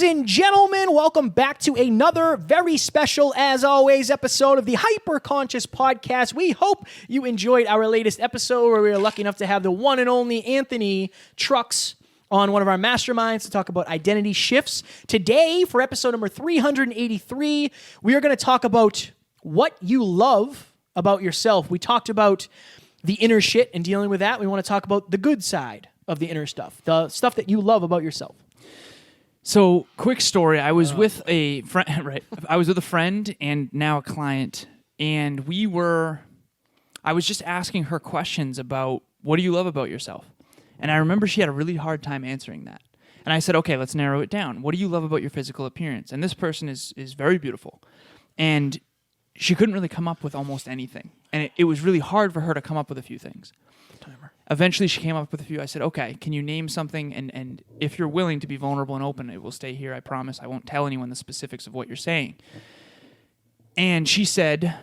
and gentlemen, welcome back to another very special, as always, episode of the Hyperconscious Podcast. We hope you enjoyed our latest episode where we were lucky enough to have the one and only Anthony Trucks on one of our masterminds to talk about identity shifts. Today, for episode number 383, we are going to talk about what you love about yourself. We talked about the inner shit and dealing with that. We want to talk about the good side of the inner stuff, the stuff that you love about yourself. So, quick story. I was with a friend, right? I was with a friend and now a client, and I was just asking her questions about what do you love about yourself? And I remember she had a really hard time answering that. And I said, okay, let's narrow it down. What do you love about your physical appearance? And this person is very beautiful. And she couldn't really come up with almost anything. And it was really hard for her to come up with a few things. Timer. Eventually, she came up with a few. I said, okay, can you name something? And if you're willing to be vulnerable and open, it will stay here. I promise. I won't tell anyone the specifics of what you're saying. And she said,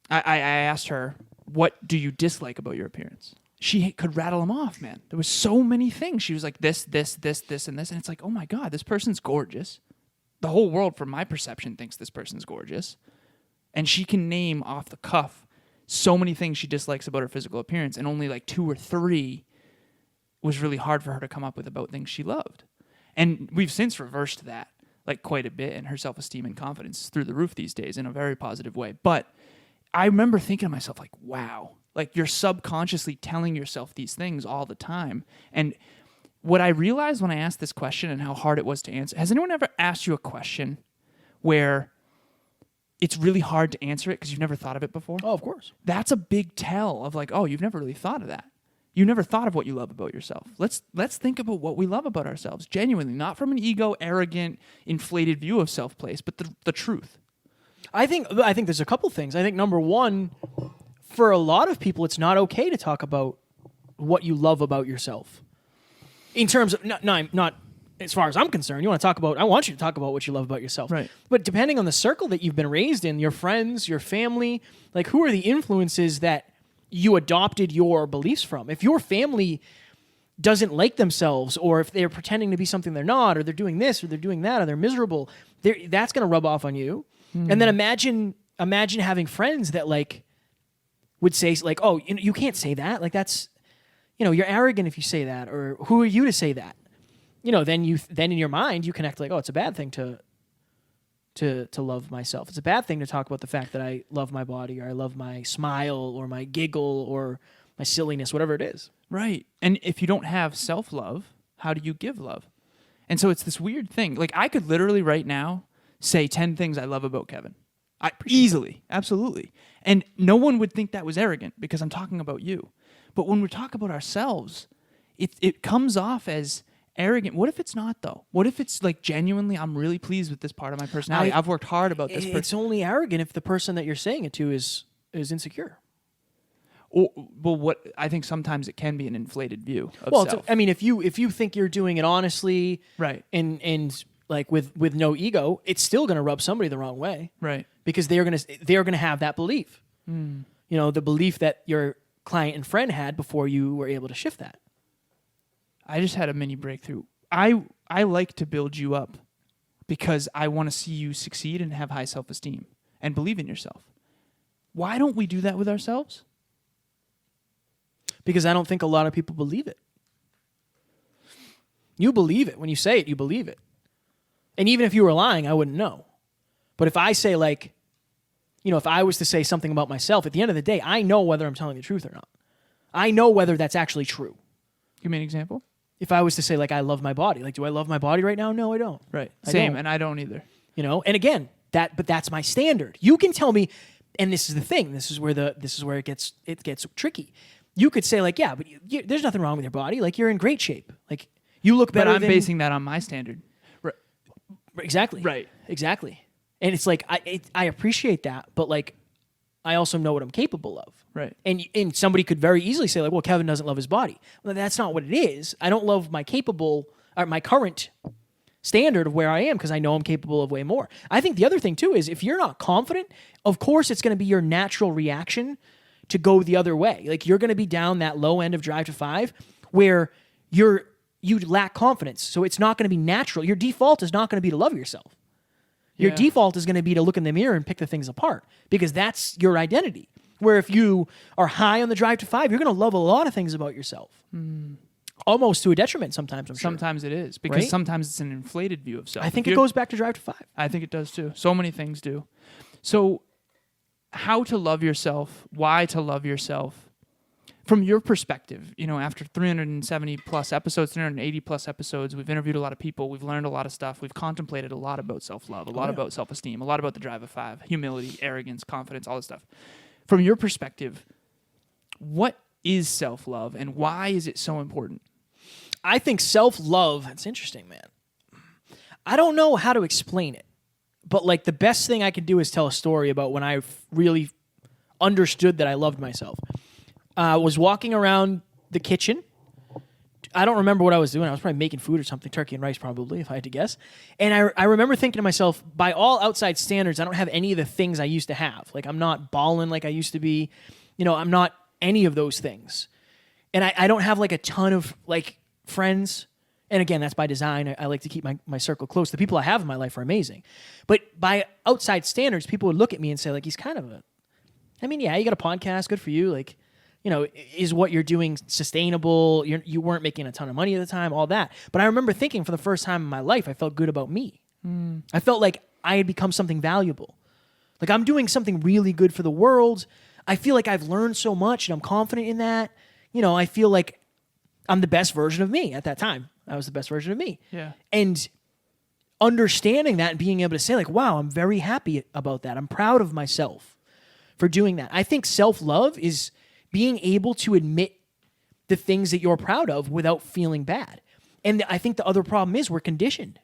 I asked her, what do you dislike about your appearance? She could rattle them off, man. There was so many things. She was like, this, and this. And it's like, oh my God, this person's gorgeous. The whole world, from my perception, thinks this person's gorgeous. And she can name off the cuff so many things she dislikes about her physical appearance, and only like 2 or 3 was really hard for her to come up with about things she loved. And we've since reversed that like quite a bit, and her self-esteem and confidence is through the roof these days in a very positive way. But I remember thinking to myself, like, wow, like you're subconsciously telling yourself these things all the time. And what I realized when I asked this question and how hard it was to answer, has anyone ever asked you a question where it's really hard to answer it because you've never thought of it before? Oh, of course. That's a big tell of like, oh, you've never really thought of that. You never thought of what you love about yourself. Let's think about what we love about ourselves, genuinely, not from an ego, arrogant, inflated view of self-place, but the truth. I think there's a couple things. I think number one, for a lot of people, it's not okay to talk about what you love about yourself. In terms of not as far as I'm concerned, I want you to talk about what you love about yourself. Right. But depending on the circle that you've been raised in, your friends, your family, like who are the influences that you adopted your beliefs from? If your family doesn't like themselves, or if they're pretending to be something they're not, or they're doing this, or they're doing that, or they're miserable, that's going to rub off on you. And then imagine having friends that like would say like, oh, you can't say that. Like that's, you're arrogant if you say that, or who are you to say that? Then in your mind you connect like, oh, it's a bad thing to love myself. It's a bad thing to talk about the fact that I love my body, or I love my smile, or my giggle, or my silliness, whatever it is. Right. And if you don't have self-love, how do you give love? And so it's this weird thing. Like I could literally right now say 10 things I love about Kevin. Easily. Absolutely. And no one would think that was arrogant because I'm talking about you. But when we talk about ourselves, it comes off as arrogant. What if it's not, though? What if it's like genuinely, I'm really pleased with this part of my personality. I've worked hard about this. It's only arrogant if the person that you're saying it to is insecure. Well, what I think sometimes it can be an inflated view of self. If you think you're doing it honestly, right, and like with no ego, it's still going to rub somebody the wrong way, right? Because they're gonna have that belief, the belief that your client and friend had before you were able to shift that. I just had a mini breakthrough. I like to build you up because I want to see you succeed and have high self-esteem and believe in yourself. Why don't we do that with ourselves? Because I don't think a lot of people believe it. You believe it. When you say it, you believe it. And even if you were lying, I wouldn't know. But if I say like, if I was to say something about myself, at the end of the day, I know whether I'm telling the truth or not. I know whether that's actually true. Give me an example. If I was to say, like, I love my body, like, do I love my body right now? No, I don't. Right. Same, and I don't either. And again, but that's my standard. You can tell me, and this is the thing. This is where it gets tricky. You could say, like, yeah, but there's nothing wrong with your body. Like, you're in great shape. Like, you look better. But I'm basing that on my standard. Right. Exactly. Right. Exactly. And it's like I appreciate that, but like, I also know what I'm capable of. Right. And somebody could very easily say like, well, Kevin doesn't love his body. Well, that's not what it is. I don't love my current standard of where I am because I know I'm capable of way more. I think the other thing too is if you're not confident, of course it's going to be your natural reaction to go the other way. Like you're going to be down that low end of Drive to 5 where you're you lack confidence. So it's not going to be natural. Your default is not going to be to love yourself. Your default is going to be to look in the mirror and pick the things apart because that's your identity. Where if you are high on the drive to 5, you're going to love a lot of things about yourself. Almost to a detriment sometimes, I'm sure. Sometimes it is, because Right? sometimes it's an inflated view of self. I think it goes back to drive to 5. I think it does too. So many things do. So how to love yourself, why to love yourself, from your perspective, after 370 plus episodes, 380 plus episodes, we've interviewed a lot of people, we've learned a lot of stuff, we've contemplated a lot about self-love, a lot about self-esteem, a lot about the drive of 5, humility, arrogance, confidence, all this stuff. From your perspective, what is self-love and why is it so important? I think self-love, it's interesting, man. I don't know how to explain it, but like the best thing I could do is tell a story about when I really understood that I loved myself. I was walking around the kitchen. I don't remember what I was doing. I was probably making food or something, turkey and rice probably, if I had to guess. And I remember thinking to myself, by all outside standards, I don't have any of the things I used to have. Like, I'm not balling like I used to be. I'm not any of those things. And I don't have like a ton of like friends. And again, that's by design. I like to keep my circle close. The people I have in my life are amazing. But by outside standards, people would look at me and say, like, he's kind of yeah, you got a podcast, good for you. Like, is what you're doing sustainable? You weren't making a ton of money at the time, all that. But I remember thinking for the first time in my life, I felt good about me. I felt like I had become something valuable. Like, I'm doing something really good for the world. I feel like I've learned so much and I'm confident in that. I feel like I'm the best version of me at that time. I was the best version of me. Yeah. And understanding that and being able to say, like, wow, I'm very happy about that. I'm proud of myself for doing that. I think self-love is being able to admit the things that you're proud of without feeling bad. And I think the other problem is we're conditioned.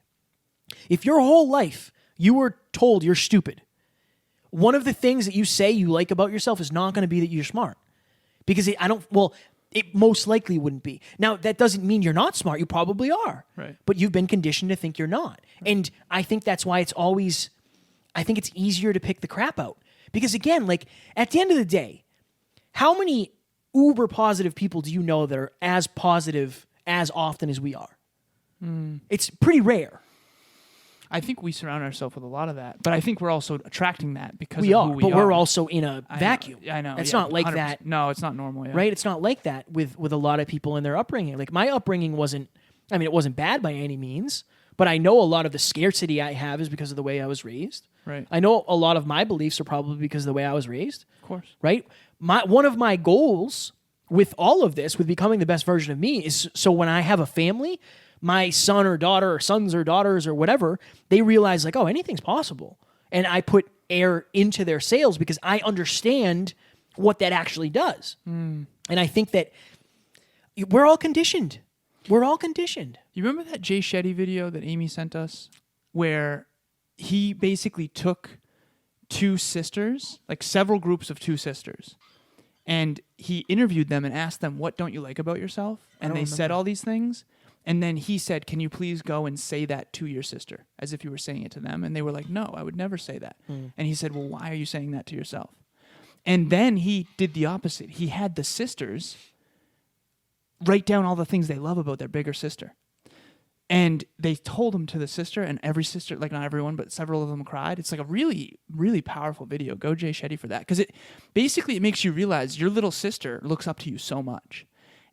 If your whole life you were told you're stupid, one of the things that you say you like about yourself is not going to be that you're smart. Because it most likely wouldn't be. Now, that doesn't mean you're not smart. You probably are. Right. But you've been conditioned to think you're not. Right. And I think that's why I think it's easier to pick the crap out. Because again, like, at the end of the day, how many uber positive people do you know that are as positive as often as we are? It's pretty rare. I think we surround ourselves with a lot of that, but I think we're also attracting that because We of are, who we but are. we're also in a vacuum. I know. It's yeah, not like 100%. that. No, it's not normal. Yeah. Right? It's not like that with a lot of people in their upbringing. Like, my upbringing it wasn't bad by any means, but I know a lot of the scarcity I have is because of the way I was raised. Right. I know a lot of my beliefs are probably because of the way I was raised. Of course. Right? One of my goals with all of this, with becoming the best version of me, is so when I have a family, my son or daughter or sons or daughters or whatever, they realize, like, oh, anything's possible. And I put air into their sails because I understand what that actually does. And I think that we're all conditioned. We're all conditioned. You remember that Jay Shetty video that Amy sent us where he basically took two sisters, like several groups of two sisters, and he interviewed them and asked them, what don't you like about yourself? And they said all these things. And then he said, can you please go and say that to your sister, as if you were saying it to them? And they were like, no, I would never say that. And he said, well, why are you saying that to yourself? And then he did the opposite. He had the sisters write down all the things they love about their bigger sister. And they told them to the sister, and every sister, like not everyone, but several of them cried. It's like a really, really powerful video. Go Jay Shetty for that. Because it makes you realize your little sister looks up to you so much.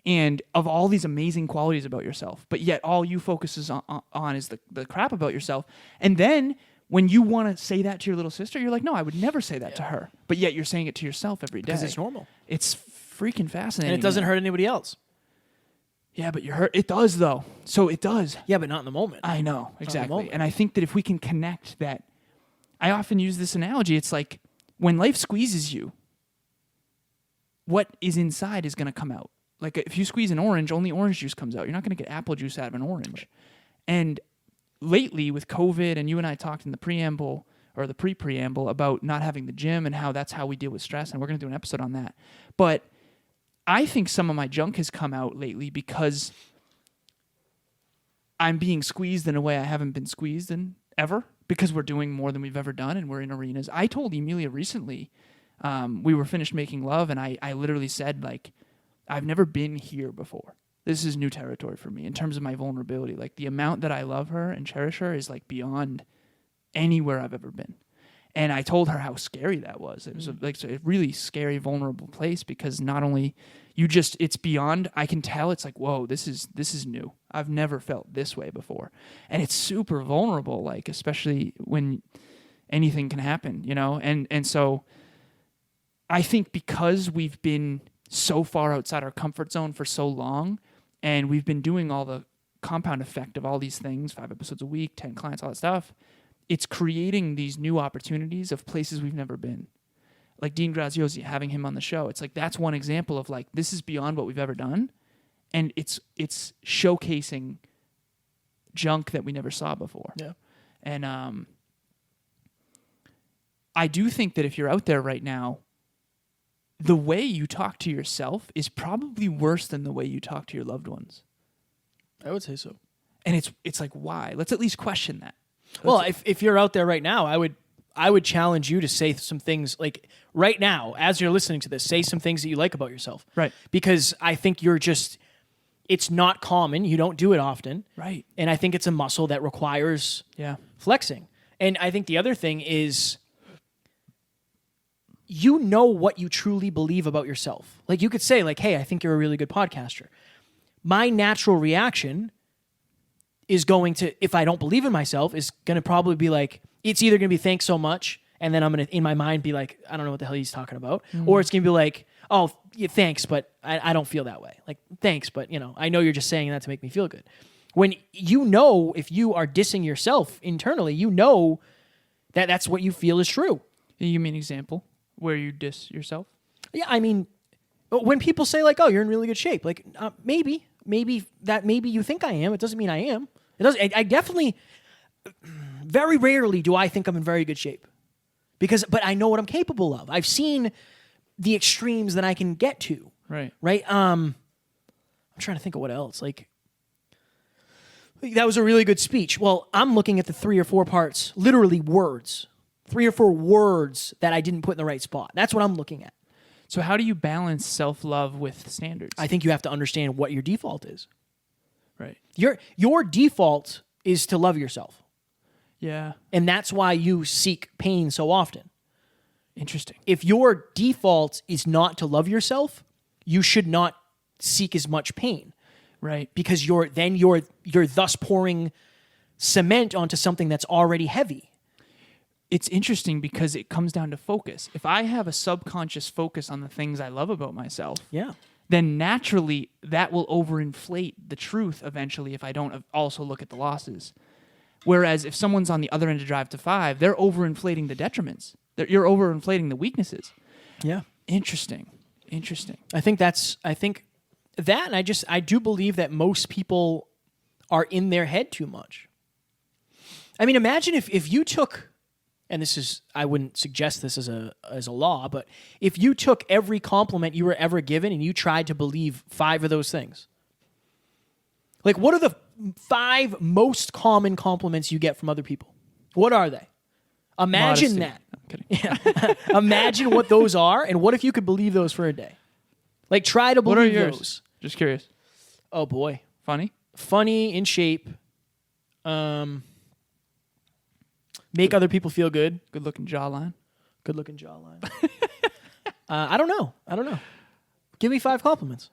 And of all these amazing qualities about yourself, but yet all you focus on is the crap about yourself. And then when you want to say that to your little sister, you're like, no, I would never say that to her. But yet you're saying it to yourself every day. Because it's normal. It's freaking fascinating. And it doesn't hurt anybody else. Yeah, but you're hurt. It does, though. So it does. Yeah, but not in the moment. I know, exactly. And I think that if we can connect that, I often use this analogy. It's like when life squeezes you, what is inside is going to come out. Like if you squeeze an orange, only orange juice comes out. You're not going to get apple juice out of an orange. Right. And lately with COVID, and you and I talked in the preamble or the pre-preamble about not having the gym and how that's how we deal with stress. And we're going to do an episode on that. But I think some of my junk has come out lately because I'm being squeezed in a way I haven't been squeezed in ever, because we're doing more than we've ever done and we're in arenas. I told Emilia recently, we were finished making love, and I literally said, like, I've never been here before. this is new territory for me in terms of my vulnerability. Like the amount that I love her and cherish her is like beyond anywhere I've ever been. And I told her how scary that was. It was a really scary, vulnerable place because not only it's beyond, I can tell it's like, whoa, this is new. I've never felt this way before. And it's super vulnerable, like, especially when anything can happen, you know? And so I think because we've been so far outside our comfort zone for so long, and we've been doing all the compound effect of all these things, 5 episodes a week, 10 clients, all that stuff, it's creating these new opportunities of places we've never been. Like Dean Graziosi, having him on the show, it's like that's one example of like this is beyond what we've ever done, and it's showcasing junk that we never saw before. Yeah. And I do think that if you're out there right now, the way you talk to yourself is probably worse than the way you talk to your loved ones. I would say so. And it's like, why? Let's at least question that. Well, if you're out there right now, I would challenge you to say some things like right now, as you're listening to this, say some things that you like about yourself. Right. Because I think it's not common. You don't do it often. Right. And I think it's a muscle that requires flexing. And I think the other thing is you know what you truly believe about yourself. Like you could say like, hey, I think you're a really good podcaster. My natural reaction is going to, if I don't believe in myself, is going to probably be like, it's either going to be thanks so much, and then I'm going to, in my mind, be like, I don't know what the hell he's talking about. Or it's going to be like, oh, yeah, thanks, but I don't feel that way. Like, thanks, but, you know, I know you're just saying that to make me feel good. When you know, if you are dissing yourself internally, you know that that's what you feel is true. You mean example where you diss yourself? Yeah, I mean, when people say like, oh, you're in really good shape, like maybe you think I am. It doesn't mean I am. It doesn't. I definitely, very rarely do I think I'm in very good shape, but I know what I'm capable of. I've seen the extremes that I can get to. Right. Right. I'm trying to think of what else. Like that was a really good speech. Well, I'm looking at the 3 or 4 parts, literally words, 3 or 4 words that I didn't put in the right spot. That's what I'm looking at. So how do you balance self-love with standards? I think you have to understand what your default is. Right. Your default is to love yourself. Yeah. And that's why you seek pain so often. Interesting. If your default is not to love yourself, you should not seek as much pain. Right. Because you're thus pouring cement onto something that's already heavy. It's interesting because it comes down to focus. If I have a subconscious focus on the things I love about myself, then naturally that will overinflate the truth eventually if I don't also look at the losses. Whereas if someone's on the other end of Drive to 5, they're overinflating the detriments. You're overinflating the weaknesses. Yeah. Interesting. I think that, and I do believe that most people are in their head too much. I mean, imagine if you took, and I wouldn't suggest this as a law, but if you took every compliment you were ever given and you tried to believe 5 of those things, like what are the 5 most common compliments you get from other people? What are they? Imagine Modesty. that. I'm kidding. Yeah. Imagine what those are, and what if you could believe those for a day? Like try to believe what are yours? those. Just curious. Oh boy. Funny, in shape. Make other people feel good. good looking jawline. I don't know. Give me 5 compliments.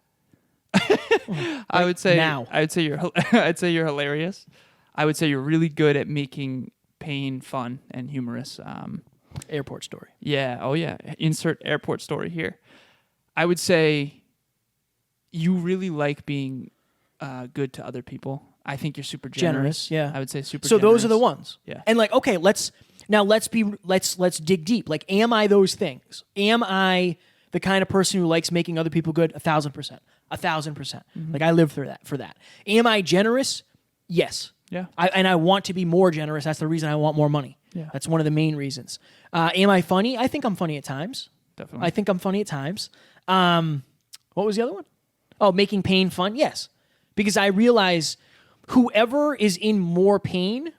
I would say now. I'd say you're hilarious. I would say you're really good at making pain fun and humorous. Airport story. Yeah. Oh yeah. Insert airport story here. I would say you really like being good to other people. I think you're super generous. Yeah. I would say super. So generous. those are the ones. Yeah. And like, okay, let's dig deep. Like, am I those things? Am I the kind of person who likes making other people good? 1,000%. 1,000%. Mm-hmm. Like I live for that. Am I generous? Yes. Yeah. I want to be more generous. That's the reason I want more money. Yeah. That's one of the main reasons. Am I funny? I think I'm funny at times. Definitely. I think I'm funny at times. What was the other one? Oh, making pain fun? Yes. Because I realize whoever is in more pain,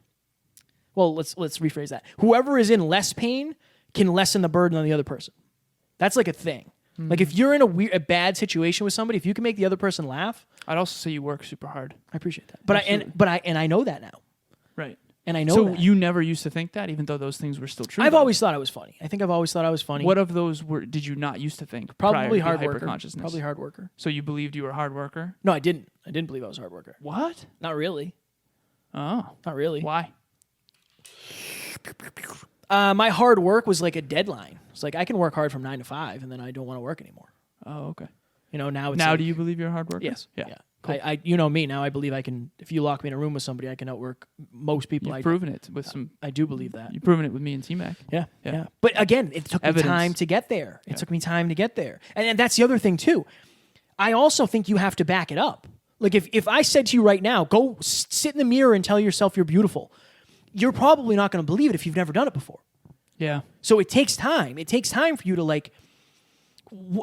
well, let's rephrase that. Whoever is in less pain can lessen the burden on the other person. That's like a thing. Like if you're in a bad situation with somebody, if you can make the other person laugh, I'd also say you work super hard. I appreciate that. But I know that now. Right. And I know so that. you never used to think that, even though those things were still true. I've always thought I was funny. I think I've always thought I was funny. What of those did you not used to think? Probably hard prior to worker. hyperconsciousness? Probably hard worker. So you believed you were a hard worker? No, I didn't. I didn't believe I was a hard worker. What? Not really. Oh. Not really. Why? My hard work was like a deadline. It's like I can work hard from 9 to 5, and then I don't want to work anymore. Oh, okay. Now it's now like, do you believe you're a hard worker? Yes. Yeah. Cool. I you know me now. I believe I can. If you lock me in a room with somebody, I can outwork most people. You've proven it with some. I do believe that. You've proven it with me and T-Mac. Yeah. But again, it took me time to get there. It took me time to get there, and that's the other thing too. I also think you have to back it up. Like if I said to you right now, go sit in the mirror and tell yourself you're beautiful, you're probably not going to believe it if you've never done it before. Yeah. So it takes time. It takes time for you to like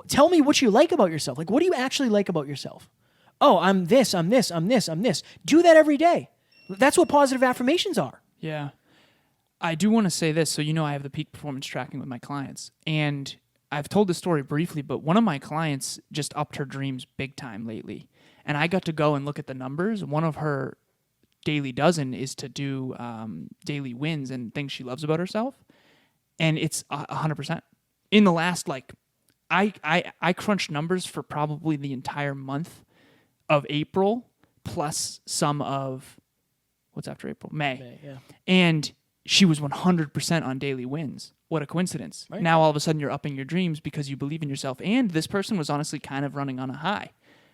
tell me what you like about yourself. Like, what do you actually like about yourself? Oh, I'm this, I'm this, I'm this, I'm this. Do that every day. That's what positive affirmations are. Yeah. I do want to say this. So, I have the peak performance tracking with my clients. And I've told this story briefly, but one of my clients just upped her dreams big time lately. And I got to go and look at the numbers. One of her daily dozen is to do daily wins and things she loves about herself. And it's 100%. In the last, I crunched numbers for probably the entire month of April plus some of, what's after April? May. Yeah. And she was 100% on daily wins. What a coincidence. Right. Now all of a sudden you're upping your dreams because you believe in yourself. And this person was honestly kind of running on a high,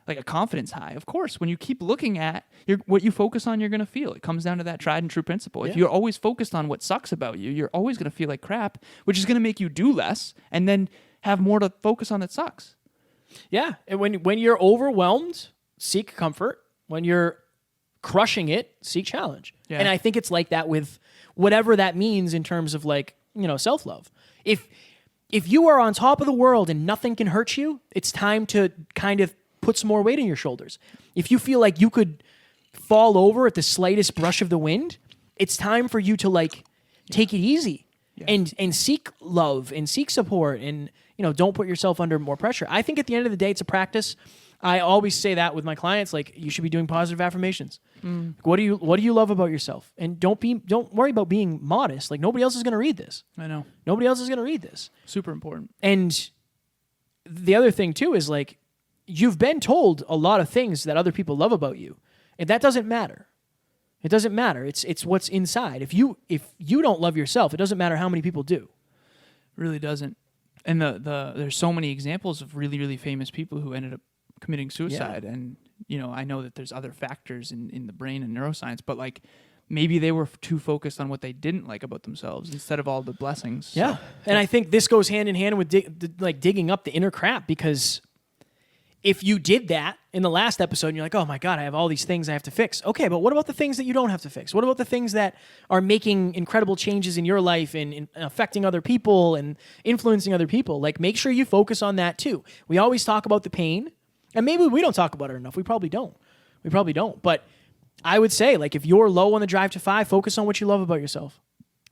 like a confidence high. Of course, when you keep looking at what you focus on, you're going to feel. It comes down to that tried and true principle. If you're always focused on what sucks about you, you're always going to feel like crap, which is going to make you do less and then have more to focus on that sucks. Yeah. And when you're overwhelmed, seek comfort. When you're crushing it, seek challenge. Yeah. And I think it's like that with whatever that means in terms of self-love. If you are on top of the world and nothing can hurt you, it's time to kind of put some more weight on your shoulders. If you feel like you could fall over at the slightest brush of the wind, it's time for you to take it easy and seek love and seek support and don't put yourself under more pressure. I think at the end of the day, it's a practice. I always say that with my clients, you should be doing positive affirmations. What do you love about yourself? And don't worry about being modest. Nobody else is going to read this. I know. Nobody else is going to read this. Super important. And the other thing too is you've been told a lot of things that other people love about you, and that doesn't matter. It doesn't matter. It's what's inside. If you don't love yourself, it doesn't matter how many people do. Really doesn't. And there's so many examples of really, really famous people who ended up committing suicide. Yeah. And, I know that there's other factors in the brain and neuroscience, but maybe they were too focused on what they didn't like about themselves instead of all the blessings. Yeah. So, and I think this goes hand in hand with digging up the inner crap, because if you did that in the last episode and you're like, oh my God, I have all these things I have to fix. Okay, but what about the things that you don't have to fix? What about the things that are making incredible changes in your life and affecting other people and influencing other people? Make sure you focus on that too. We always talk about the pain, and maybe we don't talk about it enough. We probably don't. But I would say, if you're low on the drive to 5, focus on what you love about yourself.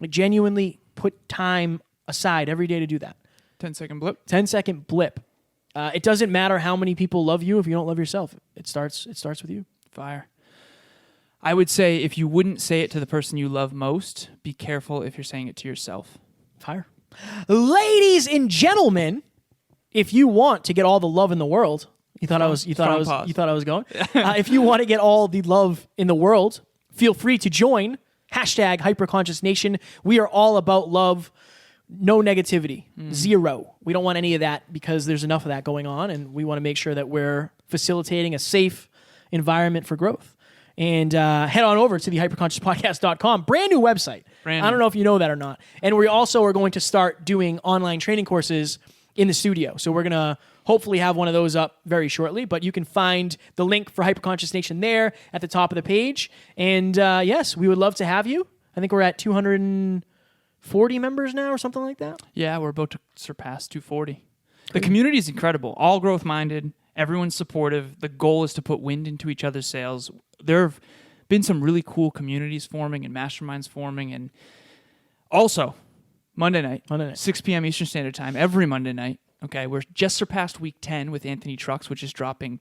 Genuinely put time aside every day to do that. 10-second blip. 10-second blip. It doesn't matter how many people love you if you don't love yourself. It starts with you. Fire. I would say if you wouldn't say it to the person you love most, be careful if you're saying it to yourself. Fire. Ladies and gentlemen, if you want to get all the love in the world, you thought I was going? If you want to get all the love in the world, feel free to join #HyperConsciousNation. We are all about love. No negativity. Zero. We don't want any of that because there's enough of that going on, and we want to make sure that we're facilitating a safe environment for growth. And head on over to the hyperconsciouspodcast.com. Brand new website. I don't know if you know that or not. And we also are going to start doing online training courses in the studio. So we're going to hopefully have one of those up very shortly, but you can find the link for Hyperconscious Nation there at the top of the page. And yes, we would love to have you. I think we're at 240 members now or something like that. Yeah, we're about to surpass 240. The community is incredible. All growth minded. Everyone's supportive. The goal is to put wind into each other's sails. There have been some really cool communities forming and masterminds forming. And also, Monday night, 6 p.m. Eastern Standard Time, every Monday night, Okay, we're just surpassed week 10 with Anthony Trucks, which is dropping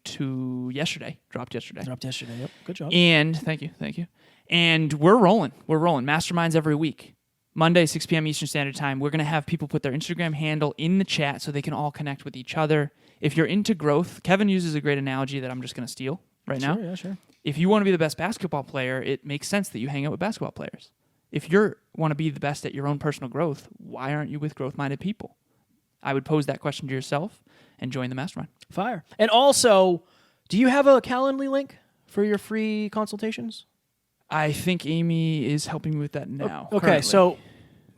yesterday. Dropped yesterday. Yep. Good job. And thank you. And we're rolling. Masterminds every week. Monday, 6 p.m. Eastern Standard Time. We're going to have people put their Instagram handle in the chat so they can all connect with each other. If you're into growth, Kevin uses a great analogy that I'm just going to steal right now. Yeah, sure. If you want to be the best basketball player, it makes sense that you hang out with basketball players. If you want to be the best at your own personal growth, why aren't you with growth-minded people? I would pose that question to yourself and join the mastermind. Fire. And also, do you have a Calendly link for your free consultations? I think Amy is helping me with that now. Okay, currently. so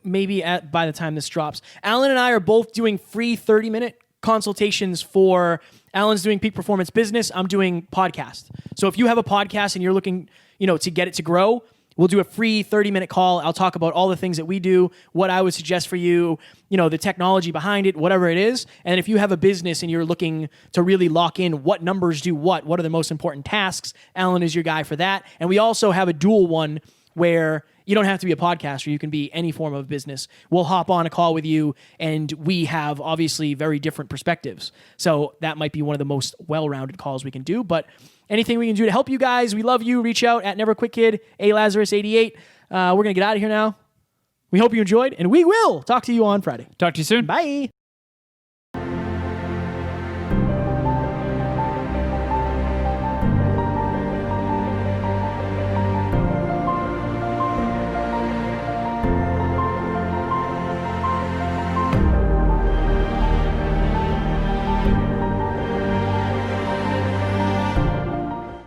maybe by the time this drops, Alan and I are both doing free 30-minute consultations for Alan's doing Peak Performance Business. I'm doing podcast. So if you have a podcast and you're looking, to get it to grow, we'll do a free 30-minute call. I'll talk about all the things that we do, what I would suggest for you, the technology behind it, whatever it is. And if you have a business and you're looking to really lock in what numbers do what are the most important tasks, Alan is your guy for that. And we also have a dual one where you don't have to be a podcaster. You can be any form of business. We'll hop on a call with you, and we have obviously very different perspectives. So that might be one of the most well-rounded calls we can do. But anything we can do to help you guys, we love you. Reach out at NeverQuitKid, Lazarus88. We're going to get out of here now. We hope you enjoyed, and we will talk to you on Friday. Talk to you soon. Bye.